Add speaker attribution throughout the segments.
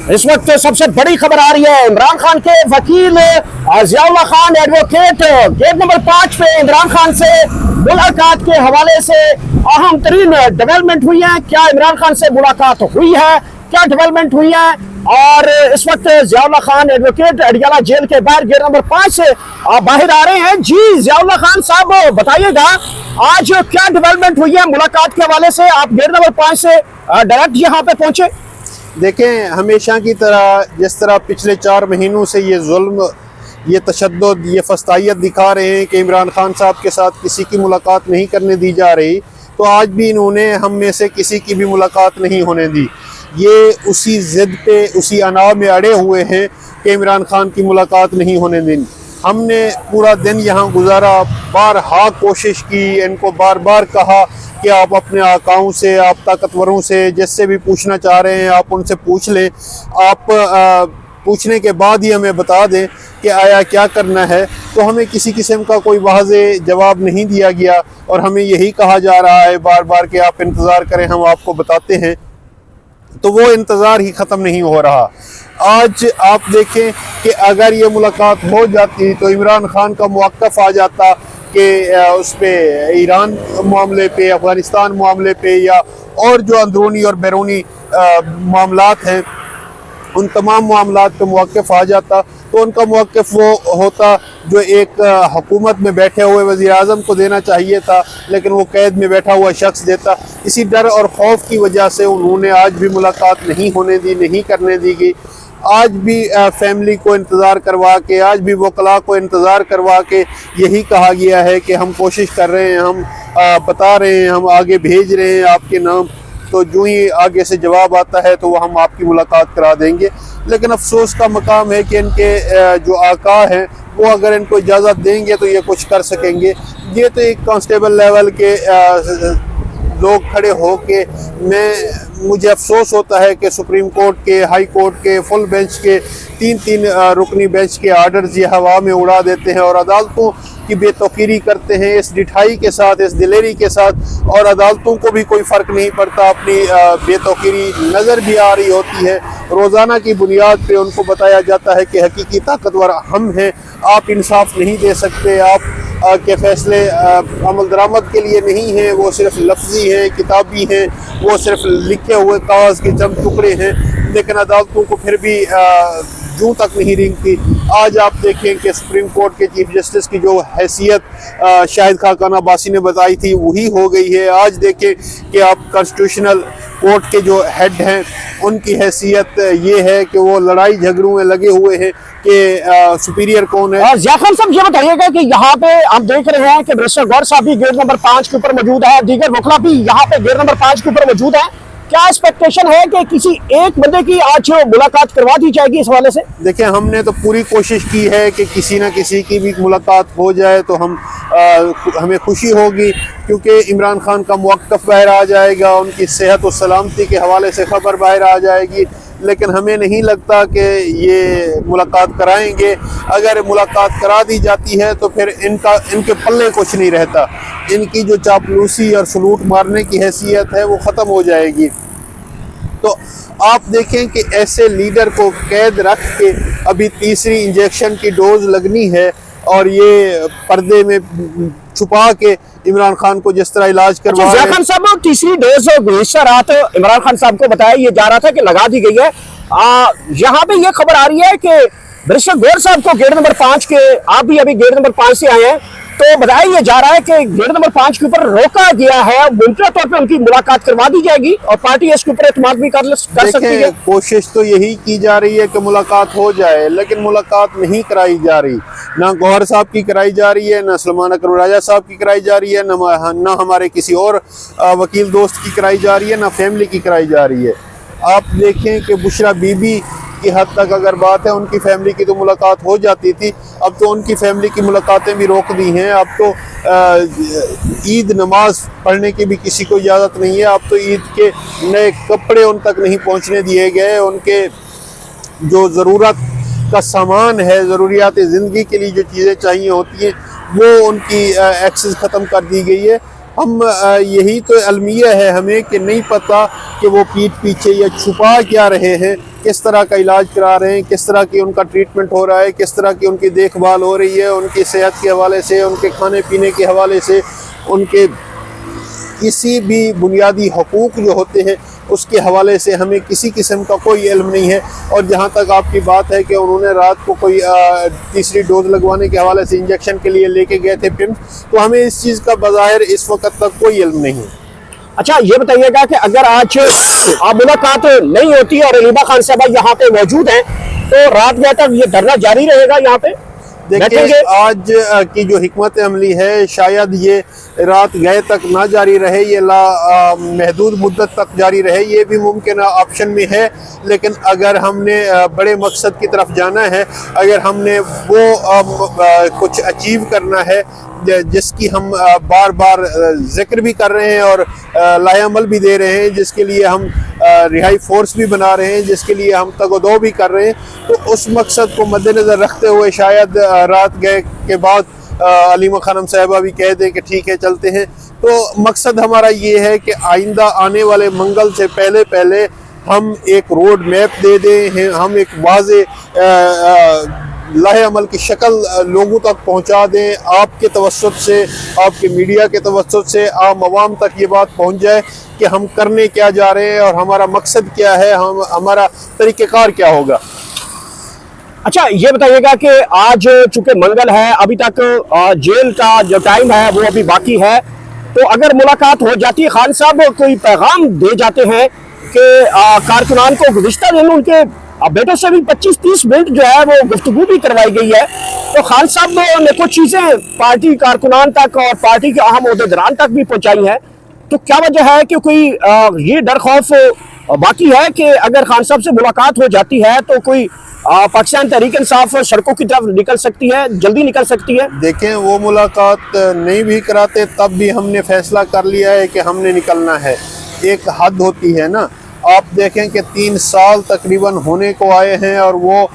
Speaker 1: اس وقت सबसे बड़ी खबर आ रही है इमरान खान के वकील Ziaullah Khan advocate gate number 5 पे इमरान खान से मुलाकात के हवाले से अहम तरीन डेवलपमेंट हुई है। क्या इमरान खान से मुलाकात हुई है, क्या डेवलपमेंट हुई है, और इस वक्त जियाउल्लाह खान एडवोकेट अडियाला जेल के बाहर गेट नंबर 5 से बाहर आ रहे हैं। जी जियाउल्लाह खान साहब बताइएगा आज क्या डेवलपमेंट हुई है मुलाकात के हवाले से, आप गेट नंबर 5 से डायरेक्ट यहाँ पे पहुंचे।
Speaker 2: देखें, हमेशा की तरह जिस तरह पिछले 4 महीनों से ये जुल्म, ये तशद्दुद, ये फस्तायत दिखा रहे हैं कि इमरान खान साहब के साथ किसी की मुलाकात नहीं करने दी जा रही, तो आज भी इन्होंने हम में से किसी की भी मुलाकात नहीं होने दी। ये उसी ज़िद पे, उसी अना में अड़े हुए हैं कि इमरान खान की मुलाकात नहीं होने दी। हमने पूरा दिन यहाँ गुजारा, बारहा कोशिश की, इनको बार बार कहा कि आप अपने आकाओं से, आप ताकतवरों से, जिससे भी पूछना चाह रहे हैं आप उनसे पूछ लें। आप पूछने के बाद ही हमें बता दें कि आया क्या करना है। तो हमें किसी किस्म का कोई वाज़े जवाब नहीं दिया गया और हमें यही कहा जा रहा है बार बार कि आप इंतज़ार करें, हम आपको बताते हैं। तो वो इंतज़ार ही ख़त्म नहीं हो रहा। आज आप देखें कि अगर ये मुलाकात हो जाती तो इमरान खान का मौक़िफ़ आ जाता कि उस पर ईरान मामले पे, अफ़गानिस्तान मामले पे, या और जो अंदरूनी और बैरूनी मामलात हैं उन तमाम मामलात पे मौक़िफ़ आ जाता। तो उनका मौक़िफ़ वो होता जो एक हुकूमत में बैठे हुए वज़ीर-ए-आज़म को देना चाहिए था, लेकिन वो कैद में बैठा हुआ शख्स देता। इसी डर और खौफ की वजह से उन्होंने आज भी मुलाकात नहीं होने दी, नहीं करने दी गई। आज भी फैमिली को इंतज़ार करवा के, आज भी वकला को इंतज़ार करवा के यही कहा गया है कि हम कोशिश कर रहे हैं, हम बता रहे हैं, हम आगे भेज रहे हैं आपके नाम। तो जो ही आगे से जवाब आता है तो वो हम आपकी मुलाकात करा देंगे। लेकिन अफसोस का मकाम है कि इनके जो आका हैं वो अगर इनको इजाज़त देंगे तो ये कुछ कर सकेंगे। ये तो एक कांस्टेबल लेवल के लोग खड़े हो के, मुझे अफसोस होता है कि सुप्रीम कोर्ट के, हाई कोर्ट के, फुल बेंच के 3-3 रुकनी बेंच के आर्डर्स ये हवा में उड़ा देते हैं और अदालतों की बेतौकीरी करते हैं इस डिठाई के साथ, इस दिलेरी के साथ। और अदालतों को भी कोई फ़र्क नहीं पड़ता, अपनी बेतौकीरी नज़र भी आ रही होती है। रोज़ाना की बुनियाद पे उनको बताया जाता है कि हकीकी ताकतवर हम हैं, आप इंसाफ नहीं दे सकते, आप के फ़ैसले अमल दरामद के लिए नहीं हैं, वो सिर्फ लफ्ज़ी हैं, किताबी हैं, वो सिर्फ लिखे हुए कागज़ के चंद टुकड़े हैं। लेकिन अदालतों को फिर भी जूं तक नहीं रेंगती। आज आप देखें कि सुप्रीम कोर्ट के चीफ जस्टिस की जो हैसियत शाहिद खाकान अब्बासी ने बताई थी वही हो गई है। आज देखें कि आप कॉन्स्टिट्यूशनल कोर्ट के जो हेड हैं उनकी हैसियत ये है कि वो लड़ाई झगड़ों में लगे हुए हैं कि सुपीरियर कौन है।
Speaker 1: ज़िया खान साहब ये बताइएगा कि यहाँ पे आप देख रहे हैं कि बैरिस्टर गौहर साहब भी गेट नंबर 5 के ऊपर मौजूद है, दीगर वकला भी यहाँ पे गेट नंबर 5 के ऊपर मौजूद है। क्या एक्सपेक्टेशन है कि किसी एक बंदे की आज मुलाकात करवा दी जाएगी इस हवाले से?
Speaker 2: देखिए, हमने तो पूरी कोशिश की है कि किसी न किसी की भी मुलाकात हो जाए तो हमें खुशी होगी, क्योंकि इमरान खान का मौक़िफ़ बाहर आ जाएगा, उनकी सेहत और सलामती के हवाले से ख़बर बाहर आ जाएगी। लेकिन हमें नहीं लगता कि ये मुलाकात कराएंगे। अगर मुलाकात करा दी जाती है तो फिर इनके पल्ले कुछ नहीं रहता। इनकी जो चापलूसी और सलूट मारने की हैसियत है वो ख़त्म हो जाएगी। तो आप देखें कि ऐसे लीडर को कैद रख के अभी तीसरी इंजेक्शन की डोज लगनी है और ये पर्दे में छुपा के इमरान खान को जिस तरह इलाज करवा रहे हैं।
Speaker 1: ज़िया खान साहब तीसरी डोज गुज़िश्ता रात इमरान खान साहब को बताया ये जा रहा था कि लगा दी गई है। यहाँ पे ये खबर आ रही है कि बैरिस्टर गौहर साहब को गेट नंबर 5 के, आप भी अभी गेट नंबर 5 से आए हैं, तो बताया ये जा रहा है कि गेट नंबर 5 के ऊपर रोका गया है, मुमकिन तौर पे उनकी मुलाकात करवा दी जाएगी और पार्टी इसके ऊपर एतमाद भी कर सकती है।
Speaker 2: कोशिश तो यही की जा रही है कि मुलाकात हो जाए, लेकिन मुलाकात नहीं कराई जा रही। ना गौहर साहब की कराई जा रही है, ना सलमान अकरम राजा साहब की कराई जा रही है, ना हमारे किसी और वकील दोस्त की कराई जा रही है, ना फैमिली की कराई जा रही है। आप देखें कि बुशरा बीबी की हद तक अगर बात है, उनकी फैमिली की तो मुलाकात हो जाती थी, अब तो उनकी फैमिली की मुलाकातें भी रोक दी हैं। अब तो ईद नमाज पढ़ने की भी किसी को इजाज़त नहीं है। अब तो ईद के नए कपड़े उन तक नहीं पहुंचने दिए गए। उनके जो ज़रूरत का सामान है, ज़रूरियात ज़िंदगी के लिए जो चीज़ें चाहिए होती हैं, वो उनकी एक्सेस ख़त्म कर दी गई है। हम यही तो अलमिया है हमें कि नहीं पता कि वो पीठ पीछे या छुपा क्या रहे हैं। کس طرح کا علاج کرا رہے ہیں، کس طرح کی ان کا ٹریٹمنٹ ہو رہا ہے، کس طرح کی ان کی دیکھ بھال ہو رہی ہے، ان کی صحت کے حوالے سے، ان کے کھانے پینے کے حوالے سے، ان کے کسی بھی بنیادی حقوق جو ہوتے ہیں اس کے حوالے سے ہمیں کسی قسم کا کوئی علم نہیں ہے۔ اور جہاں تک آپ کی بات ہے کہ انہوں نے رات کو کوئی تیسری ڈوز لگوانے کے حوالے سے انجیکشن کے لیے لے کے گئے تھے پمس، تو ہمیں اس چیز کا بظاہر اس وقت تک کوئی علم نہیں ہے۔
Speaker 1: اچھا یہ بتائیے گا کہ اگر آج ملاقات نہیں ہوتی اور علیبہ خان صاحبہ یہاں پہ موجود ہیں تو رات گئے تک یہ دھرنا جاری رہے گا یہاں پہ؟
Speaker 2: دیکھیں آج کی جو حکمت عملی ہے شاید یہ رات گئے تک نہ جاری رہے، یہ محدود مدت تک جاری رہے، یہ بھی ممکنہ آپشن میں ہے، لیکن اگر ہم نے بڑے مقصد کی طرف جانا ہے، اگر ہم نے وہ کچھ اچیو کرنا ہے جس کی ہم بار بار ذکر بھی کر رہے ہیں اور لائحہ عمل بھی دے رہے ہیں، جس کے لیے ہم رہائی فورس بھی بنا رہے ہیں، جس کے لیے ہم تگ و دو بھی کر رہے ہیں، تو اس مقصد کو مد نظر رکھتے ہوئے شاید رات گئے کے بعد علیمہ خانم صاحبہ بھی کہہ دیں کہ ٹھیک ہے چلتے ہیں۔ تو مقصد ہمارا یہ ہے کہ آئندہ آنے والے منگل سے پہلے ہم ایک روڈ میپ دے دیں، ہم ایک واضح لائحہ عمل کی شکل لوگوں تک پہنچا دیں، آپ کے توسط سے، آپ کے میڈیا کے توسط سے عام عوام تک یہ بات پہنچ جائے کہ ہم کرنے کیا جا رہے ہیں اور ہمارا مقصد کیا ہے، ہمارا طریقہ کار کیا ہوگا۔
Speaker 1: اچھا یہ بتائیے گا کہ آج چونکہ منگل ہے، ابھی تک جیل کا جو ٹائم ہے وہ ابھی باقی ہے، تو اگر ملاقات ہو جاتی ہے، خان صاحب کوئی پیغام دے جاتے ہیں کہ کارکنان کو گزشتہ دن ان کے بیٹوں سے بھی 25-30 منٹ جو ہے وہ گفتگو بھی کروائی گئی ہے، تو خان صاحب نے کچھ چیزیں پارٹی کارکنان تک اور پارٹی کے اہم عہدیداران تک بھی پہنچائی ہیں، تو کیا وجہ ہے کہ کوئی یہ ڈر خوف باقی ہے کہ اگر خان صاحب سے ملاقات ہو جاتی ہے تو کوئی پاکستان تحریک انصاف سڑکوں کی طرف نکل سکتی ہے، جلدی نکل سکتی ہے؟
Speaker 2: دیکھیں وہ ملاقات نہیں بھی کراتے تب بھی ہم نے فیصلہ کر لیا ہے کہ ہم نے نکلنا ہے، ایک حد ہوتی ہے نا۔ آپ دیکھیں کہ 3 سال تقریباً ہونے کو آئے ہیں اور وہ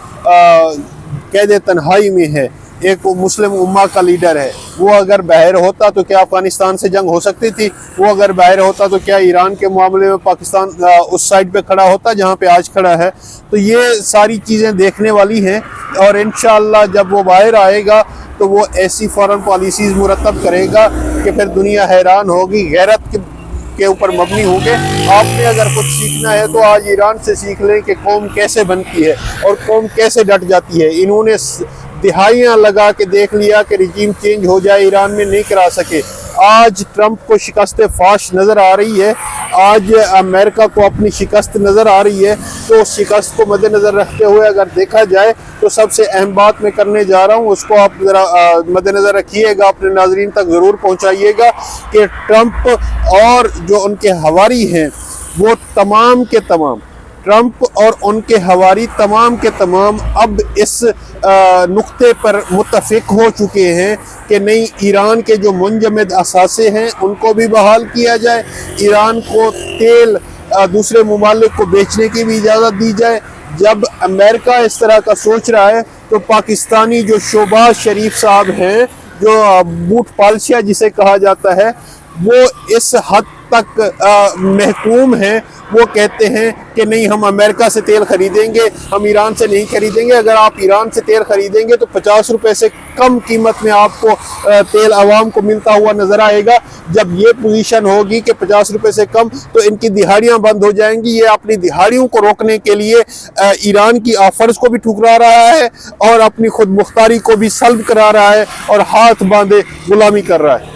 Speaker 2: قید تنہائی میں ہے، ایک مسلم امہ کا لیڈر ہے، وہ اگر باہر ہوتا تو کیا افغانستان سے جنگ ہو سکتی تھی؟ وہ اگر باہر ہوتا تو کیا ایران کے معاملے میں پاکستان اس سائڈ پہ کھڑا ہوتا جہاں پہ آج کھڑا ہے؟ تو یہ ساری چیزیں دیکھنے والی ہیں، اور انشاءاللہ جب وہ باہر آئے گا تو وہ ایسی فورن پالیسیز مرتب کرے گا کہ پھر دنیا حیران ہوگی، غیرت کے اوپر مبنی ہوں گے۔ آپ نے اگر کچھ سیکھنا ہے تو آج ایران سے سیکھ لیں کہ قوم کیسے بنتی ہے اور قوم کیسے ڈٹ جاتی ہے۔ انہوں نے دہائیاں لگا کے دیکھ لیا کہ رجیم چینج ہو جائے، ایران میں نہیں کرا سکے۔ آج ٹرمپ کو شکست فاش نظر آ رہی ہے، آج امریکہ کو اپنی شکست نظر آ رہی ہے، تو اس شکست کو مد نظر رکھتے ہوئے اگر دیکھا جائے تو سب سے اہم بات میں کرنے جا رہا ہوں، اس کو آپ ذرا مد نظر رکھیے گا، اپنے ناظرین تک ضرور پہنچائیے گا کہ ٹرمپ اور جو ان کے حواری ہیں وہ تمام کے تمام، ٹرمپ اور ان کے حواری تمام کے تمام اب اس نقطے پر متفق ہو چکے ہیں کہ نہیں، ایران کے جو منجمد اثاثے ہیں ان کو بھی بحال کیا جائے، ایران کو تیل دوسرے ممالک کو بیچنے کی بھی اجازت دی جائے۔ جب امریکہ اس طرح کا سوچ رہا ہے تو پاکستانی جو شہباز شریف صاحب ہیں، جو بوٹ پالشیا جسے کہا جاتا ہے، وہ اس حد تک محکوم ہیں، وہ کہتے ہیں کہ نہیں، ہم امریکہ سے تیل خریدیں گے، ہم ایران سے نہیں خریدیں گے۔ اگر آپ ایران سے تیل خریدیں گے تو 50 روپے سے کم قیمت میں آپ کو تیل عوام کو ملتا ہوا نظر آئے گا۔ جب یہ پوزیشن ہوگی کہ 50 روپے سے کم، تو ان کی دہاڑیاں بند ہو جائیں گی۔ یہ اپنی دہاڑیوں کو روکنے کے لیے ایران کی آفرز کو بھی ٹھکرا رہا ہے اور اپنی خود مختاری کو بھی سلب کرا رہا ہے اور ہاتھ باندھے غلامی کر رہا ہے۔